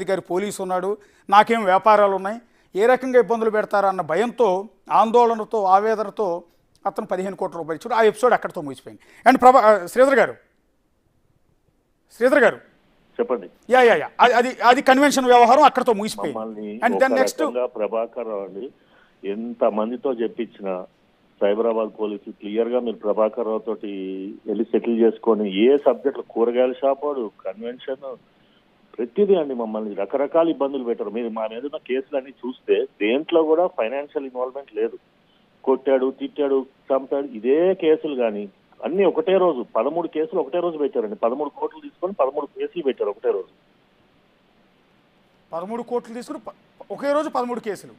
ఉన్నతాధికారి పోలీసు ఉన్నాడు, నాకేం వ్యాపారాలు ఉన్నాయి, ఏ రకంగా ఇబ్బందులు పెడతారా అన్న భయంతో, ఆందోళనతో, ఆవేదనతో అతను 15 కోట్ల రూపాయలు ఇచ్చాడు. ఆ ఎపిసోడ్ అక్కడితో ముగిసిపోయింది. అండ్ శ్రీధర్ గారు చెప్పండి. యా యా యా అది కన్వెన్షన్ వ్యవహారం అక్కడితో ముగిసిపోయింది. And then next Prabhakar Rao అండి ఎంత మందితో చెప్పించిన సైబరాబాద్ పోలీసులు క్లియర్ గా మీరు ప్రభాకర్ రావు తోటి వెళ్ళి సెటిల్ చేసుకొని ఏ సబ్జెక్టులు కూరగాయల షాపోడు కన్వెన్షన్ ప్రతిదీ అండి మమ్మల్ని రకరకాల ఇబ్బందులు పెట్టారు. మీరు మా మీద ఉన్న కేసులన్నీ చూస్తే దేంట్లో కూడా ఫైనాన్షియల్ ఇన్వాల్వ్మెంట్ లేదు. కొట్టాడు, తిట్టాడు, చంపాడు ఇదే కేసులు. కానీ అన్ని ఒకటే రోజు 13 కేసులు ఒకటే రోజు పెట్టారండి. 13 కోట్లు తీసుకొని 13 కేసులు పెట్టారు ఒకటే రోజు. 13 కోట్లు తీసుకుని ఒకే రోజు 13 కేసులు.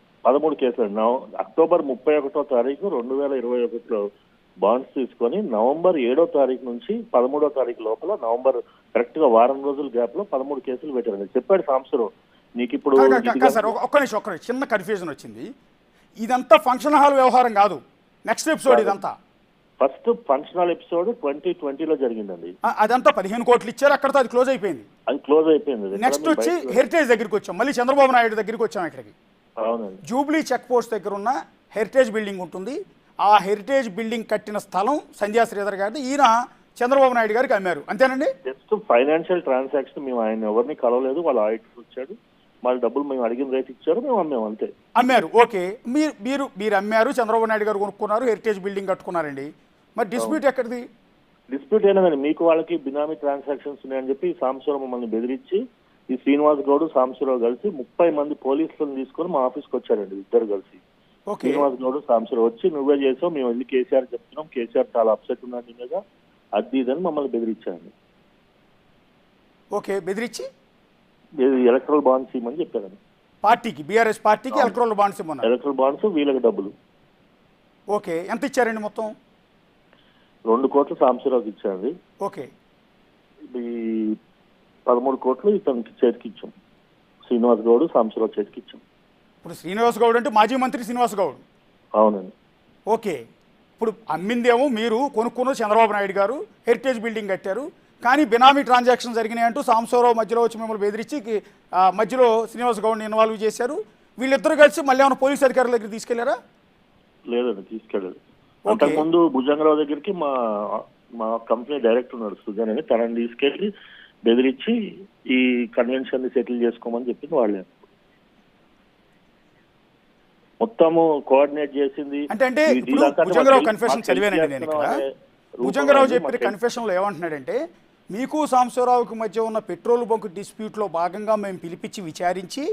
అక్టోబర్ 31వ తారీఖు 2021లో బాండ్స్ తీసుకొని నవంబర్ 7వ తారీఖు నుంచి 13వ తారీఖు లోపల, నవంబర్ కరెక్ట్ గా వారం రోజుల గ్యాప్ లో 13 కేసులు పెట్టారండి. చెప్పాడు సాంబశివరావు నీకు ఇప్పుడు. ఒక్క నిమిషం చిన్న కన్ఫ్యూజన్ వచ్చింది. ఇదంతా ఫంక్షన్ హాల్ వ్యవహారం కాదు, నెక్స్ట్ ఎపిసోడ్ ఇదంతా. ఫస్ట్ ఫంక్షన్ హాల్ ఎపిసోడ్ 2020లో జరిగిందండి. అదంతా 15 కోట్లు ఇచ్చారు, అక్కడతో అది క్లోజ్ అయిపోయింది. నెక్స్ట్ వచ్చి హెరిటేజ్ దగ్గరికి వచ్చాం, మళ్ళీ చంద్రబాబు నాయుడు దగ్గరికి వచ్చాం. ఇక్కడికి జూబ్లీ చెక్ పోస్ట్ దగ్గర ఉన్న హెరిటేజ్ బిల్డింగ్ ఉంటుంది. ఆ హెరిటేజ్ బిల్డింగ్ కట్టిన స్థలం సంధ్యా శ్రీధర్ గారిది. ఈయన చంద్రబాబు నాయుడు గారికి అమ్మారు, అంతేనండి. Just financial transaction. మేము ఆయన ఎవరిని కలవలేదు, వాళ్ళ ఆడిటర్ వచ్చాడు, వాళ్ళ డబ్బులు మేము అడిగిన రేట్ ఇచ్చారు, మేము అమ్మాము అంతే. అమ్మారు, ఓకే. మీరు అమ్మారు, చంద్రబాబు నాయుడు గారు కొనుక్కున్నారు, హెరిటేజ్ బిల్డింగ్ కట్టుకున్నారండి. మరి డిస్ప్యూట్ ఎక్కడిది? డిస్ప్యూట్ ఏనాదండి, మీకు వాళ్ళకి బినామీ ట్రాన్సాక్షన్స్ ఉన్నాయని చెప్పి సాంబశివరావు మమ్మల్ని బెదిరించి ఈ శ్రీనివాస్ గౌడ్ సాంబశివరావు కలిసి 30 మంది పోలీసులను తీసుకొని మా ఆఫీస్కి వచ్చారండి. ఇద్దరు కలిసి శ్రీనివాస్ గౌడ్ సాంబశివరావు వచ్చి నువ్వే చేసావు, మేము వెళ్ళి కేసీఆర్ చెప్తున్నాం, కేసీఆర్ చాలా అప్సెట్ ఉన్నాడు నీ మీద, అది ఇదని మమ్మల్ని బెదిరించారండి. ఓకే, బెదిరించి ఎలక్ట్రల్ బాండ్స్ ఇవ్వమని చెప్పారండి. పార్టీకి, బీఆర్ఎస్ పార్టీకి ఎలక్ట్రల్ బాండ్స్ ఇవ్వమన్నారు. ఎలక్ట్రల్ బాండ్స్, వీళ్ళకి డబ్బులు. ఓకే, ఎంత ఇచ్చారండి మొత్తం? 2 కోట్లు సాంబశివరావుకి ఇచ్చారండి. ఓకే, ఈ 13 కోట్లు ఇతనికి చేతికి ఇచ్చాం, శ్రీనివాస్ గౌడ్ సాంబశివరావు చేతికి ఇచ్చాం. ఇప్పుడు శ్రీనివాస్ గౌడ్ అంటే మాజీ మంత్రి శ్రీనివాస్ గౌడ్. అవునండి. ఓకే, ఇప్పుడు అమ్మిందేమో మీరు, కొనుక్కున్నది చంద్రబాబు నాయుడు గారు, హెరిటేజ్ బిల్డింగ్ కట్టారు. కానీ బినామీ ట్రాన్సాక్షన్ జరిగినాయంటూ సాంబశివరావు మధ్యలో వచ్చి మిమ్మల్ని బెదిరించి మధ్యలో శ్రీనివాస్ గౌడ్ని ఇన్వాల్వ్ చేశారు. వీళ్ళిద్దరు కలిసి మళ్ళీ ఏమైనా పోలీస్ అధికారుల దగ్గర తీసుకెళ్లారా? లేదండి, తీసుకెళ్ళలేదు. అంతకుముందు భుజంగరావు దగ్గరికి మా కంపెనీ డైరెక్టర్ ఉన్నాడు సుజన్ అని, తనని తీసుకెళ్లి బెదిరించి ఈ కన్వెన్షన్ ని సెటిల్ చేసుకోమని చెప్పింది వాళ్ళే. మొత్తము కోఆర్డినేట్ చేసింది అంటే భుజంగరావు కన్ఫెషన్ చదివానండి నేను ఇక్కడ. భుజంగరావు చెప్పిన కన్ఫెషన్ లో ఏమంటున్నాడంటే, మీకు సాంబశివరావుకి మధ్య ఉన్న పెట్రోల్ బంక్ డిస్ప్యూట్లో భాగంగా మేము పిలిపించి విచారించి,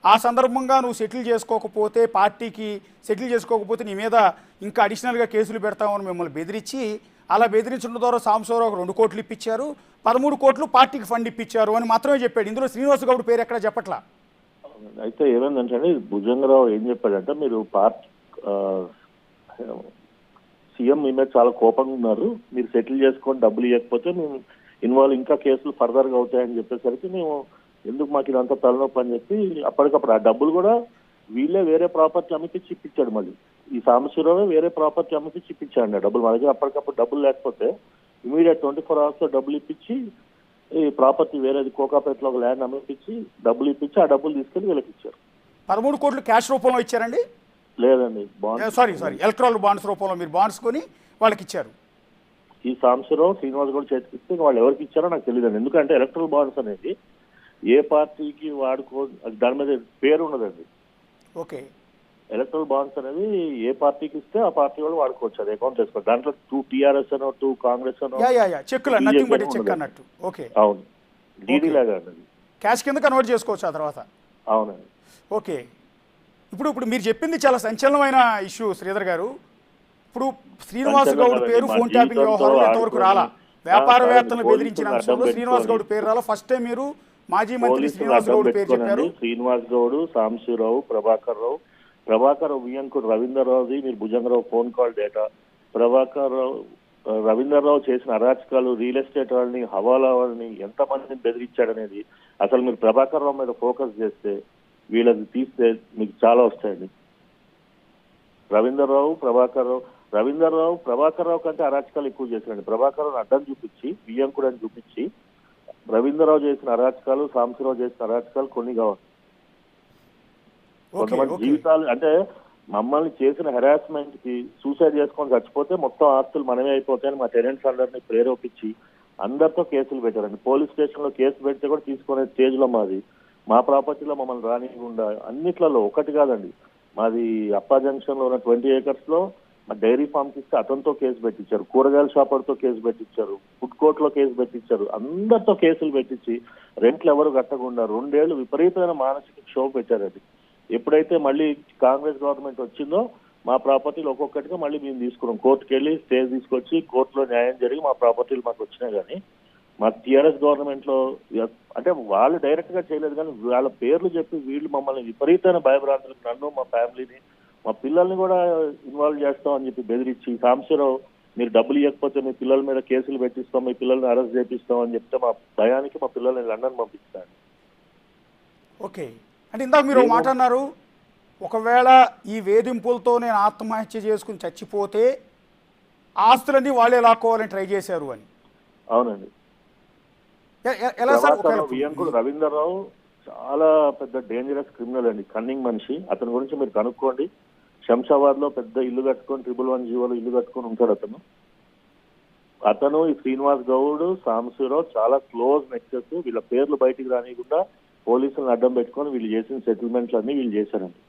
ఆ సందర్భంగా నువ్వు సెటిల్ చేసుకోకపోతే, పార్టీకి సెటిల్ చేసుకోకపోతే నీ మీద ఇంకా అడిషనల్గా కేసులు పెడతామని మిమ్మల్ని బెదిరించి, అలా బెదిరించడం ద్వారా సాంబశివరావుకు 2 కోట్లు ఇప్పించారు, 13 కోట్లు పార్టీకి ఫండ్ ఇప్పించారు అని మాత్రమే చెప్పాడు. ఇందులో శ్రీనివాస్ గౌడ్ పేరు ఎక్కడ చెప్పట్లా. అయితే ఏమైందంటే భుజంగరావు ఏం చెప్పాడంటే, మీరు పార్టీ సీఎం మీ మీద చాలా కోపంగా ఉన్నారు, మీరు సెటిల్ చేసుకొని డబ్బులు ఇవ్వకపోతే మేము ఇన్వాల్వ్ ఇంకా కేసులు ఫర్దర్గా అవుతాయని చెప్పేసరికి మేము ఎందుకు మాకు ఇదంతా తలనొప్పి అని చెప్పి అప్పటికప్పుడు ఆ డబ్బులు కూడా వీళ్ళే వేరే ప్రాపర్టీ అమ్మిపించి ఇప్పించాడు. మళ్ళీ ఈ సాంబశివరావు వేరే ప్రాపర్టీ అమ్మిపించి ఇప్పించాడు డబ్బులు. మన దగ్గర అప్పటికప్పుడు డబ్బులు లేకపోతే ఇమీడియట్ 24 hours లో డబ్బులు ఇప్పించి ఈ ప్రాపర్టీ వేరేది కోకాపేటలో ఒక ల్యాండ్ అమ్మిపించి డబ్బులు ఇప్పించి ఆ డబ్బులు తీసుకెళ్లి వీళ్ళకి ఇచ్చారు. 13 కోట్లు క్యాష్ రూపంలో ఇచ్చారండి? లేదండి, సారీ ఎలక్ట్రల్ బాండ్స్ రూపంలో మీరు బాండ్స్ కొని వాళ్ళకి ఇచ్చారు. ఈ సాంబశివరావు శ్రీనివాస్ కూడా చేతికి ఇస్తే వాళ్ళు ఎవరికి ఇచ్చారో నాకు తెలియదండి. ఎందుకంటే ఎలక్ట్రల్ బాండ్స్ అనేది ఏ పార్టీకి దాని మీద పేరు ఉండదండి. ఓకే, ఎలక్ట్రల్ బాండ్స్ అనేది ఏ పార్టీకి ఇస్తే ఆ పార్టీ వాళ్ళు వాడుకోవచ్చు, అది అకౌంట్ చేసుకోవచ్చు. దాంట్లో 2 TRS అనో 2 కాంగ్రెస్ అనో అన్నట్టు. ఓకే, అవును, డీడీ లాగా క్యాష్ కింద కన్వర్ట్ చేసుకోవచ్చు ఆ తర్వాత. అవునండి. ఓకే, ఇప్పుడు మీరు చెప్పింది చాలా సంచలనమైన ఇష్యూ శ్రీధర్ గారు. ఇప్పుడు శ్రీనివాస్ గౌడ్ పేరు ఫోన్ ట్యాపింగ్ వ్యవహారంలో ఎంతవరకు రాలా? వ్యాపారవేత్తలను బెదిరించిన అంశంలో శ్రీనివాస్ గౌడ్ పేరు రాలా. ఫస్ట్ టైం మీరు మాజీ మంత్రి శ్రీనివాస్ గౌడ్ పేరు చెప్పారు. శ్రీనివాస్ గౌడ్, సాంబశివరావు, ప్రభాకర్ రావు వియంకుడు రవీందర్ రావుది మీరు Bhujangarao phone call data, Ravinder Rao చేసిన అరాచకాలు, రియల్ ఎస్టేట్ వాళ్ళని, హవాలా వాళ్ళని ఎంతమందిని బెదిరించాడనేది అసలు మీరు ప్రభాకర్ రావు మీద ఫోకస్ చేస్తే, వీళ్ళది తీస్తే మీకు చాలా వస్తాయండి. రవీందర్ రావు ప్రభాకర్ రావు కంటే అరాచకాలు ఎక్కువ చేశారండి. ప్రభాకర్ రావు అడ్డం చూపించి, వియంకుడు అని చూపించి రవీంద్రరావు చేసిన అరాచకాలు, సాంబశివరావు చేసిన అరాచకాలు కొన్ని కావాలి. కొంతమంది జీవితాలు అంటే మమ్మల్ని చేసిన హెరాస్మెంట్ కి సూసైడ్ చేసుకొని చచ్చిపోతే మొత్తం ఆస్తులు మనమే అయిపోతాయని మా టెనెంట్స్ అందరినీ ప్రేరేపించి అందరితో కేసులు పెట్టారండి. పోలీస్ స్టేషన్ లో కేసు పెడితే కూడా తీసుకునే స్టేజ్ లో మాది. మా ప్రాపర్టీలో మమ్మల్ని రానివ్వకుండా అన్నిట్లలో ఒకటి కాదండి, మాది అప్పా జంక్షన్ లో ఉన్న 20 acres లో మా డైరీ ఫామ్ కి ఇస్తే అతనితో కేసు పెట్టించారు, కూరగాయల షాపర్తో కేసు పెట్టించారు, ఫుడ్ కోర్ట్ లో కేసు పెట్టించారు, అందరితో కేసులు పెట్టించి రెంట్లు ఎవరు కట్టకుండా 2 ఏళ్లు విపరీతమైన మానసిక క్షోభ పెట్టారండి. ఎప్పుడైతే మళ్ళీ కాంగ్రెస్ గవర్నమెంట్ వచ్చిందో మా ప్రాపర్టీలు ఒక్కొక్కటిగా మళ్ళీ మేము తీసుకున్నాం. కోర్టుకు వెళ్ళి స్టే తీసుకొచ్చి కోర్టులో న్యాయం జరిగి మా ప్రాపర్టీలు మాకు వచ్చినాయి. కానీ మా టీఆర్ఎస్ గవర్నమెంట్ లో అంటే వాళ్ళు డైరెక్ట్ గా చేయలేదు, కానీ వాళ్ళ పేర్లు చెప్పి వీళ్ళు మమ్మల్ని విపరీతమైన భయభ్రాంతులకు, నన్ను మా ఫ్యామిలీని మా పిల్లల్ని కూడా ఇన్వాల్వ్ చేస్తామని చెప్పి బెదిరించి, సాంబశివరావు మీరు డబ్బులు ఇవ్వకపోతే మీ పిల్లల మీద కేసులు పెట్టిస్తాం, మీ పిల్లల్ని అరెస్ట్ చేపిస్తాం అని చెప్తే మా భయానికి మా పిల్లల్ని లండన్ పంపిస్తాను. ఓకే, అంటే ఇందాక మీరు ఒక మాట అన్నారు, ఒకవేళ ఈ వేధింపులతో నేను ఆత్మహత్య చేసుకుని చచ్చిపోతే ఆస్తులన్నీ వాళ్ళే లాక్కోవాలని ట్రై చేశారు అని. అవునండి. ఎలా సార్? వియంకుడు రవీంద్రరావు చాలా పెద్ద డేంజరస్ క్రిమినల్ అండి, కన్నింగ్ మనిషి. అతని గురించి మీరు కనుక్కోండి. శంషాబాద్ లో పెద్ద ఇల్లు కట్టుకొని 111 జీవోలో ఇల్లు కట్టుకొని ఉంటాడు అతను ఈ శ్రీనివాస్ గౌడ్, సాంబశివరావు చాలా క్లోజ్ నెక్సెస్. వీళ్ళ పేర్లు బయటికి రానియకుండా పోలీసులను అడ్డం పెట్టుకొని వీళ్ళు చేసిన సెటిల్మెంట్లు అన్ని వీళ్ళు చేశారండి.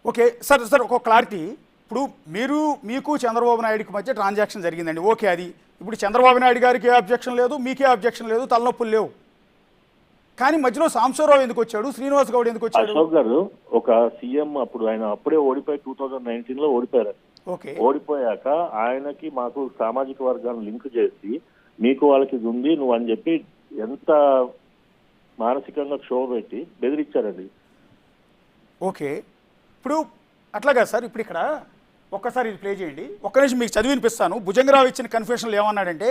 ఓకే సార్, సార్ ఒక క్లారిటీ. ఇప్పుడు మీకు చంద్రబాబు నాయుడుకి మధ్య ట్రాన్సాక్షన్ జరిగిందండి, ఓకే. అది ఇప్పుడు చంద్రబాబు నాయుడు గారికి ఏ అబ్జెక్షన్ లేదు, మీకే అబ్జెక్షన్ లేదు, తలనొప్పులు లేవు. కానీ మధ్యలో సాంబశివరావు ఎందుకు వచ్చాడు, శ్రీనివాస్ గౌడ్ ఎందుకు వచ్చాడు? అశోక్ గారు ఒక సీఎం అప్పుడు ఆయన అప్పుడే ఓడిపోయి 2019 లో ఓడిపోయారు. ఓడిపోయాక ఆయనకి మాకు సామాజిక వర్గాన్ని లింక్ చేసి మీకు వాళ్ళకి ఇది ఉంది నువ్వు అని చెప్పి ఎంత మానసికంగా క్షోభ పెట్టి బెదిరించారండి. ఓకే, ఇప్పుడు అట్లాగా సార్. ఇప్పుడు ఇక్కడ ఒక్కసారి ఇది ప్లే చేయండి, ఒక్క నిమిషం మీకు చదివి వినిపిస్తాను. భుజంగరావు ఇచ్చిన కన్ఫెషన్లు ఏమన్నాడంటే,